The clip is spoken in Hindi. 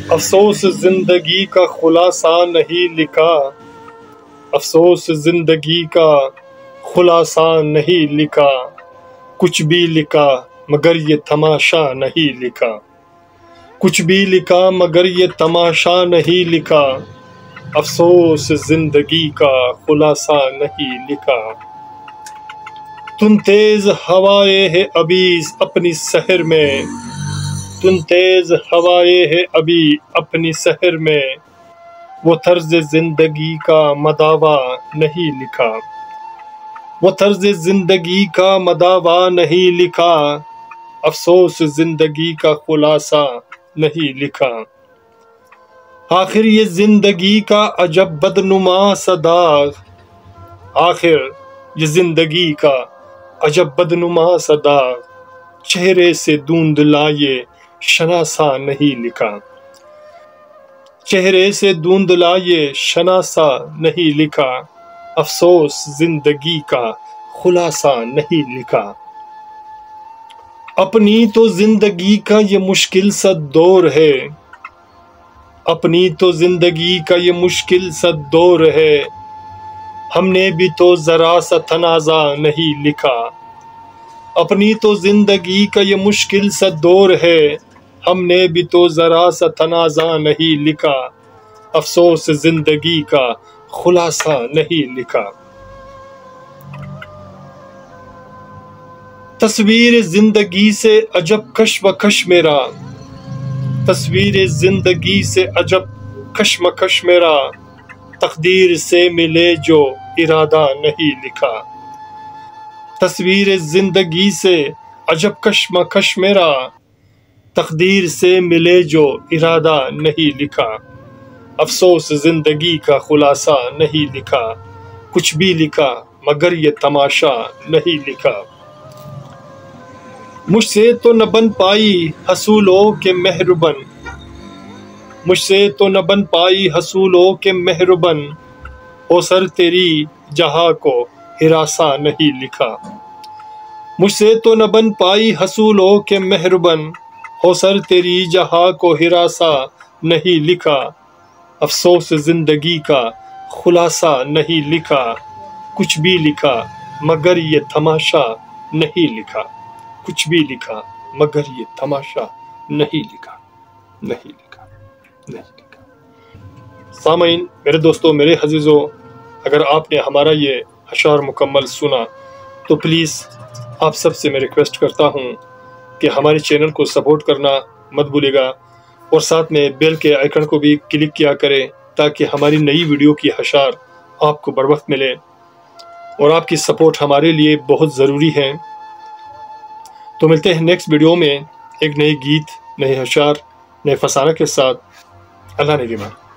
अफसोस जिंदगी का खुलासा नहीं लिखा, अफसोस जिंदगी का खुलासा नहीं लिखा, कुछ भी लिखा मगर ये तमाशा नहीं लिखा, कुछ भी लिखा मगर ये तमाशा नहीं लिखा, अफसोस जिंदगी का खुलासा नहीं लिखा। तुम तेज हवाए है अभी अपनी शहर में, तुम तेज हवाए है अभी अपनी शहर में, वो तर्ज जिंदगी का मदावा नहीं लिखा, वो तर्ज जिंदगी का मदावा नहीं लिखा, अफसोस जिंदगी का खुलासा नहीं लिखा। आखिर ये जिंदगी का अजब बदनुमा सदाग, आखिर ये जिंदगी का अजब बदनुमा सदाग, चेहरे से धुंध लाए शनासा नहीं लिखा, चेहरे से धुंध लाए शनासा नहीं लिखा, अफसोस जिंदगी का खुलासा नहीं लिखा। अपनी तो जिंदगी का ये मुश्किल सा दौर है, अपनी तो जिंदगी का ये मुश्किल सा दौर है, हमने भी तो जरा सा तनाज़ा नहीं लिखा, अपनी तो जिंदगी का ये मुश्किल सा दौर है, हमने भी तो जरा सा तनाज़ा नहीं लिखा, अफसोस जिंदगी का खुलासा नहीं लिखा। तस्वीर जिंदगी से अजब कश्मकश मेरा, तस्वीर जिंदगी से अजब कश्मकश मेरा, तकदीर से मिले जो इरादा नहीं लिखा, तस्वीर जिंदगी से अजब कश्मकश मेरा, तकदीर से मिले जो इरादा नहीं लिखा, अफसोस जिंदगी का खुलासा नहीं लिखा, कुछ भी लिखा मगर ये तमाशा नहीं लिखा। मुझसे तो न बन पाई हसूलों के मेहरबन, मुझसे तो न बन पाई हसूलों के मेहरबन, हो सर तेरी जहां को हिरासा नहीं लिखा, मुझसे तो न बन पाई हसूलों के मेहरबन, हो सर तेरी जहां को हिरासा नहीं लिखा, अफसोस जिंदगी का खुलासा नहीं लिखा, कुछ भी लिखा मगर ये तमाशा नहीं लिखा, कुछ भी लिखा मगर ये तमाशा नहीं लिखा, नहीं लिखा, नहीं लिखा। सामईन, मेरे दोस्तों, मेरे अजीज़ों, अगर आपने हमारा ये अशार मुकम्मल सुना तो प्लीज़ आप सबसे मैं रिक्वेस्ट करता हूँ कि हमारे चैनल को सपोर्ट करना मत भूलिएगा और साथ में बेल के आइकन को भी क्लिक किया करें ताकि हमारी नई वीडियो की अशार आपको बर वक्त मिले और आपकी सपोर्ट हमारे लिए बहुत ज़रूरी है। तो मिलते हैं नेक्स्ट वीडियो में एक नए गीत, नए अशार, नए फसाना के साथ। अल्लाह ने के बाद।